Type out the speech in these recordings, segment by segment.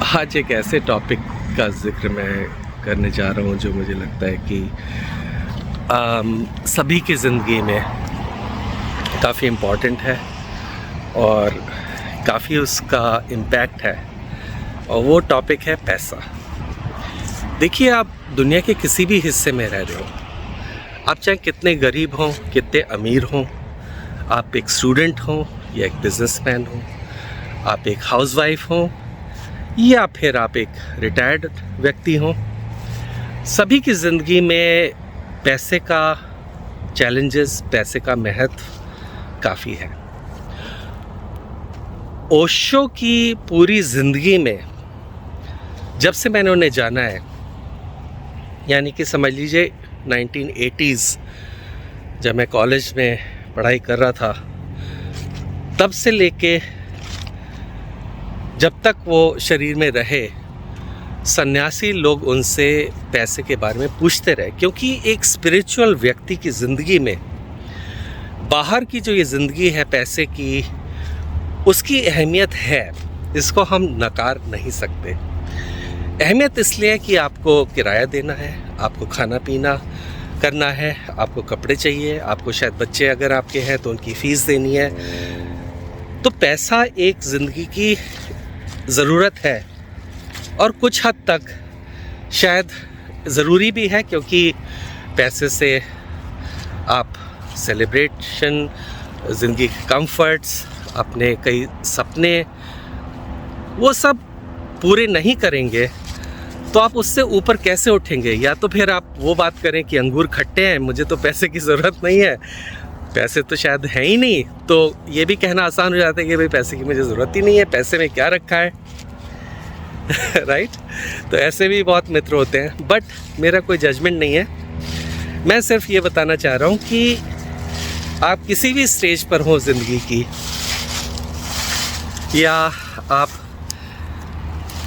आज एक ऐसे टॉपिक का ज़िक्र मैं करने जा रहा हूँ जो मुझे लगता है कि सभी की ज़िंदगी में काफ़ी इम्पॉर्टेंट है और काफ़ी उसका इम्पैक्ट है, और वो टॉपिक है पैसा। देखिए, आप दुनिया के किसी भी हिस्से में रह रहे हो, आप चाहे कितने गरीब हों, कितने अमीर हों, आप एक स्टूडेंट हों या एक बिजनेसमैन हों, आप एक हाउसवाइफ हों या फिर आप एक रिटायर्ड व्यक्ति हों, सभी की ज़िंदगी में पैसे का चैलेंजेस, पैसे का महत्व काफ़ी है। ओशो की पूरी ज़िंदगी में जब से मैंने उन्हें जाना है, यानी कि समझ लीजिए 1980s जब मैं कॉलेज में पढ़ाई कर रहा था, तब से लेके जब तक वो शरीर में रहे, सन्यासी लोग उनसे पैसे के बारे में पूछते रहे, क्योंकि एक स्पिरिचुअल व्यक्ति की ज़िंदगी में बाहर की जो ये ज़िंदगी है पैसे की, उसकी अहमियत है, इसको हम नकार नहीं सकते। अहमियत इसलिए है कि आपको किराया देना है, आपको खाना पीना करना है, आपको कपड़े चाहिए, आपको शायद बच्चे अगर आपके हैं तो उनकी फ़ीस देनी है। तो पैसा एक ज़िंदगी की ज़रूरत है और कुछ हद तक शायद ज़रूरी भी है, क्योंकि पैसे से आप सेलिब्रेशन, ज़िंदगी के कंफर्ट्स, अपने कई सपने, वो सब पूरे नहीं करेंगे तो आप उससे ऊपर कैसे उठेंगे। या तो फिर आप वो बात करें कि अंगूर खट्टे हैं, मुझे तो पैसे की ज़रूरत नहीं है, पैसे तो शायद हैं ही नहीं, तो ये भी कहना आसान हो जाता है कि भाई पैसे की मुझे ज़रूरत ही नहीं है, पैसे में क्या रखा है राइट। तो ऐसे भी बहुत मित्र होते हैं, बट मेरा कोई जजमेंट नहीं है। मैं सिर्फ ये बताना चाह रहा हूँ कि आप किसी भी स्टेज पर हो ज़िंदगी की, या आप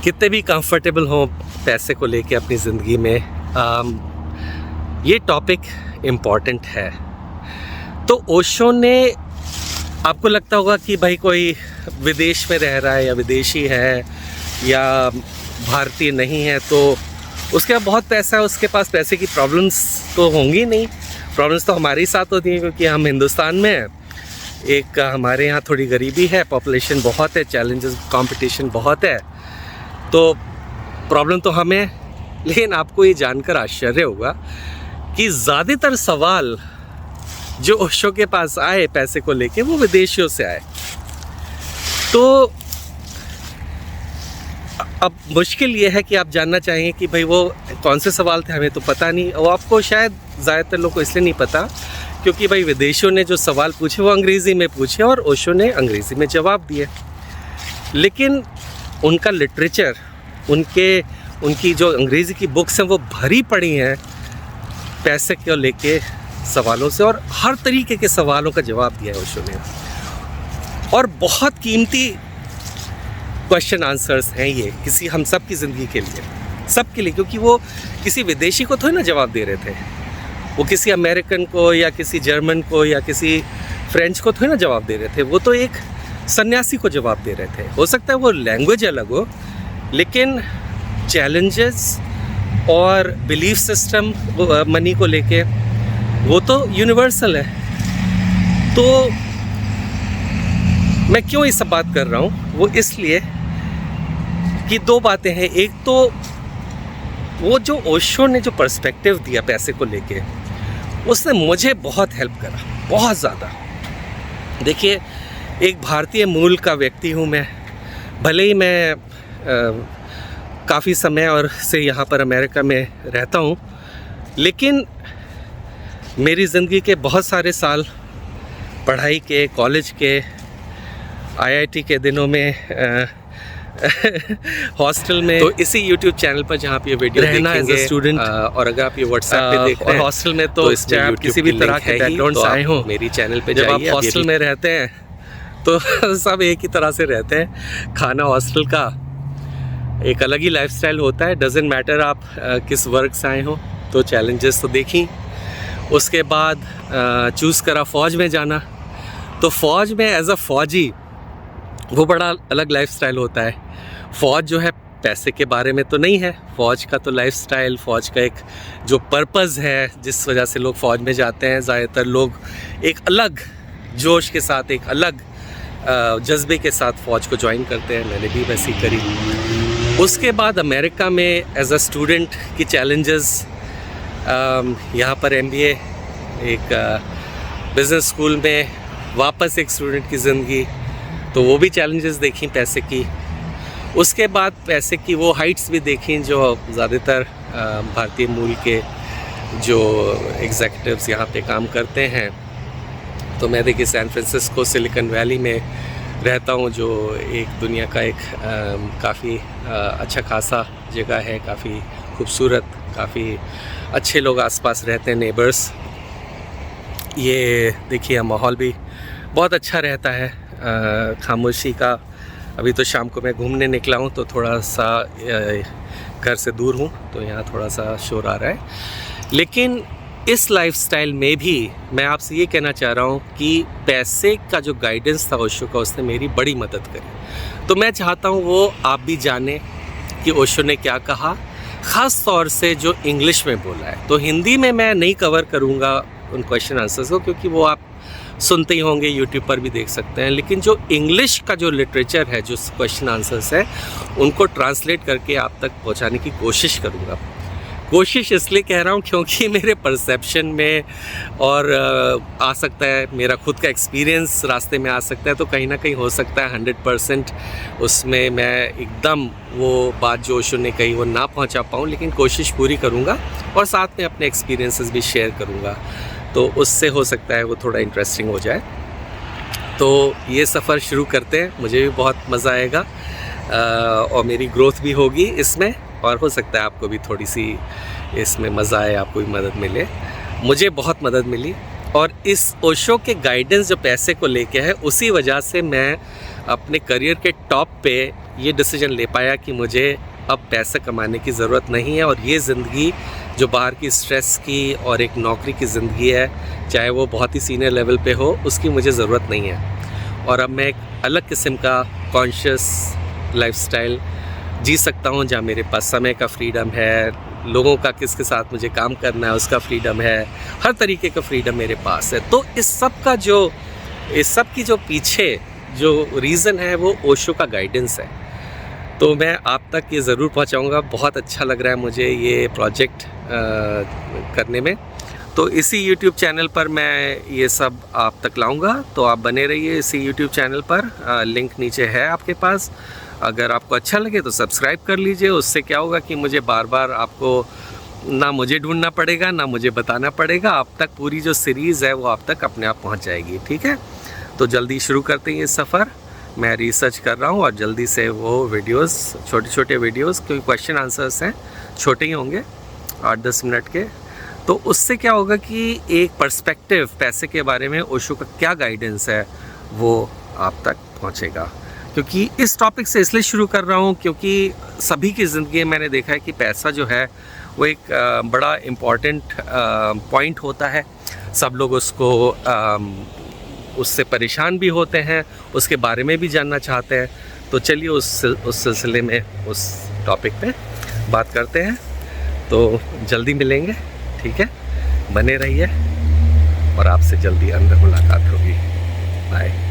कितने भी कंफर्टेबल हो पैसे को लेके अपनी ज़िंदगी में, ये टॉपिक इम्पॉर्टेंट है। तो ओशो ने, आपको लगता होगा कि भाई कोई विदेश में रह रहा है या विदेशी है या भारतीय नहीं है तो उसके पास बहुत पैसा है, उसके पास पैसे की प्रॉब्लम्स तो होंगी नहीं। प्रॉब्लम्स तो हमारे साथ होती हैं, क्योंकि हम हिंदुस्तान में हैं। एक हमारे यहाँ थोड़ी गरीबी है, पॉपुलेशन बहुत है, चैलेंजेस, कंपटीशन बहुत है, तो प्रॉब्लम तो हमें। लेकिन आपको ये जानकर आश्चर्य होगा कि ज़्यादातर सवाल जो ओशो के पास आए पैसे को लेके, वो विदेशियों से आए। तो अब मुश्किल ये है कि आप जानना चाहेंगे कि भाई वो कौन से सवाल थे, हमें तो पता नहीं। और आपको शायद ज़्यादातर लोगों को इसलिए नहीं पता क्योंकि भाई विदेशियों ने जो सवाल पूछे वो अंग्रेज़ी में पूछे और ओशो ने अंग्रेज़ी में जवाब दिए। लेकिन उनका लिटरेचर, उनकी जो अंग्रेज़ी की बुक्स हैं वो भरी पड़ी हैं पैसे को लेके सवालों से, और हर तरीके के सवालों का जवाब दिया है ओशो ने। और बहुत कीमती क्वेश्चन आंसर्स हैं ये, किसी हम सब की ज़िंदगी के लिए, सबके लिए, क्योंकि वो किसी विदेशी को थोड़ी ना जवाब दे रहे थे, वो किसी अमेरिकन को या किसी जर्मन को या किसी फ्रेंच को थोड़ी ना जवाब दे रहे थे, वो तो एक सन्यासी को जवाब दे रहे थे। हो सकता है वो लैंग्वेज अलग हो, लेकिन चैलेंजेस और बिलीफ सिस्टम मनी को लेके वो तो यूनिवर्सल है। तो मैं क्यों ये सब बात कर रहा हूँ, वो इसलिए कि दो बातें हैं। एक तो वो जो ओशो ने जो पर्सपेक्टिव दिया पैसे को लेके, उसने मुझे बहुत हेल्प करा, बहुत ज़्यादा। देखिए, एक भारतीय मूल का व्यक्ति हूँ मैं, भले ही मैं काफ़ी समय और से यहाँ पर अमेरिका में रहता हूँ, लेकिन मेरी ज़िंदगी के बहुत सारे साल पढ़ाई के, कॉलेज के, आईआईटी के दिनों में हॉस्टल में, तो इसी यूट्यूब चैनल पर जहाँ पे ये वीडियो रहना एज अ स्टूडेंट, और अगर आप ये व्हाट्सएप पे देख रहे हैं हॉस्टल में, तो चाहे आप किसी भी तरह के बैकग्राउंड से आए हों, मेरी चैनल पे जब आप हॉस्टल में रहते हैं तो सब एक ही तरह से रहते हैं। खाना हॉस्टल का एक अलग ही लाइफस्टाइल होता है, डजेंट मैटर आप किस वर्ग से आए हों, तो चैलेंजेस तो देखी। उसके बाद चूज़ करा फ़ौज में जाना, तो फ़ौज में एज अ फ़ौजी वो बड़ा अलग लाइफस्टाइल होता है। फ़ौज जो है पैसे के बारे में तो नहीं है। फ़ौज का तो लाइफस्टाइल, फ़ौज का एक जो पर्पज़ है जिस वजह से लोग फ़ौज में जाते हैं, ज़्यादातर लोग एक अलग जोश के साथ, एक अलग जज्बे के साथ फ़ौज को ज्वाइन करते हैं। मैंने भी वैसी करी। उसके बाद अमेरिका में एज अ स्टूडेंट की चैलेंजेस, यहाँ पर MBA, एक बिज़नेस स्कूल में वापस एक स्टूडेंट की ज़िंदगी, तो वो भी चैलेंजेस देखी पैसे की। उसके बाद पैसे की वो हाइट्स भी देखी जो ज़्यादातर भारतीय मूल के जो एग्जीक्यूटिव्स यहाँ पे काम करते हैं। तो मैं देखिए सैन फ्रांसिस्को, सिलिकॉन वैली में रहता हूँ, जो एक दुनिया का एक काफ़ी अच्छा खासा जगह है, काफ़ी खूबसूरत, काफ़ी अच्छे लोग आसपास रहते हैं, नेबर्स। ये देखिए माहौल भी बहुत अच्छा रहता है, खामोशी का। अभी तो शाम को मैं घूमने निकला हूँ तो थोड़ा सा घर से दूर हूँ, तो यहाँ थोड़ा सा शोर आ रहा है। लेकिन इस लाइफस्टाइल में भी मैं आपसे ये कहना चाह रहा हूँ कि पैसे का जो गाइडेंस था ओशो का, उसने मेरी बड़ी मदद करी। तो मैं चाहता हूँ वो आप भी जाने कि ओशो ने क्या कहा, ख़ास तौर से जो इंग्लिश में बोला है। तो हिंदी में मैं नहीं कवर करूँगा उन क्वेश्चन आंसर्स को, क्योंकि वो आप सुनते ही होंगे, यूट्यूब पर भी देख सकते हैं। लेकिन जो इंग्लिश का जो लिटरेचर है, जो क्वेश्चन आंसर्स है, उनको ट्रांसलेट करके आप तक पहुंचाने की कोशिश करूंगा। कोशिश इसलिए कह रहा हूं क्योंकि मेरे परसेप्शन में और आ सकता है मेरा खुद का एक्सपीरियंस रास्ते में आ सकता है, तो कहीं ना कहीं हो सकता है 100% उसमें मैं एकदम वो बात जो ओशो ने कही वो ना पहुंचा पाऊं, लेकिन कोशिश पूरी करूंगा और साथ में अपने एक्सपीरियंसेस भी शेयर करूंगा। तो उससे हो सकता है वो थोड़ा इंटरेस्टिंग हो जाए। तो ये सफ़र शुरू करते हैं, मुझे भी बहुत मज़ा आएगा और मेरी ग्रोथ भी होगी इसमें, और हो सकता है आपको भी थोड़ी सी इसमें मज़ा आए, आपको भी मदद मिले। मुझे बहुत मदद मिली, और इस ओशो के गाइडेंस जो पैसे को लेके है, उसी वजह से मैं अपने करियर के टॉप पे ये डिसीजन ले पाया कि मुझे अब पैसा कमाने की ज़रूरत नहीं है, और ये ज़िंदगी जो बाहर की स्ट्रेस की और एक नौकरी की ज़िंदगी है, चाहे वो बहुत ही सीनियर लेवल पे हो, उसकी मुझे ज़रूरत नहीं है। और अब मैं एक अलग किस्म का कॉन्शियस लाइफस्टाइल जी सकता हूँ, जहाँ मेरे पास समय का फ्रीडम है, लोगों का किसके साथ मुझे काम करना है उसका फ्रीडम है, हर तरीके का फ्रीडम मेरे पास है। तो इस सब की जो पीछे जो रीज़न है वो ओशो का गाइडेंस है। तो मैं आप तक ये ज़रूर पहुंचाऊंगा। बहुत अच्छा लग रहा है मुझे ये प्रोजेक्ट करने में। तो इसी YouTube चैनल पर मैं ये सब आप तक लाऊंगा, तो आप बने रहिए इसी YouTube चैनल पर। लिंक नीचे है आपके पास। अगर आपको अच्छा लगे तो सब्सक्राइब कर लीजिए। उससे क्या होगा कि मुझे बार बार आपको ना मुझे ढूंढना पड़ेगा, ना मुझे बताना पड़ेगा। आप तक पूरी जो सीरीज़ है वो आप तक अपने आप पहुँच जाएगी। ठीक है, तो जल्दी शुरू करते हैं ये सफ़र। मैं रिसर्च कर रहा हूँ और जल्दी से वो वीडियोस, छोटे छोटे वीडियोस, क्योंकि क्वेश्चन आंसर्स हैं, छोटे ही होंगे 8-10 मिनट के। तो उससे क्या होगा कि एक पर्सपेक्टिव पैसे के बारे में ओशो का क्या गाइडेंस है वो आप तक पहुँचेगा। क्योंकि इस टॉपिक से इसलिए शुरू कर रहा हूँ क्योंकि सभी की ज़िंदगी में मैंने देखा है कि पैसा जो है वो एक बड़ा इम्पॉर्टेंट पॉइंट होता है। सब लोग उससे परेशान भी होते हैं, उसके बारे में भी जानना चाहते हैं। तो चलिए उस सिलसिले में उस टॉपिक पे बात करते हैं। तो जल्दी मिलेंगे, ठीक है, बने रहिए और आपसे जल्दी अंदर मुलाकात होगी। बाय।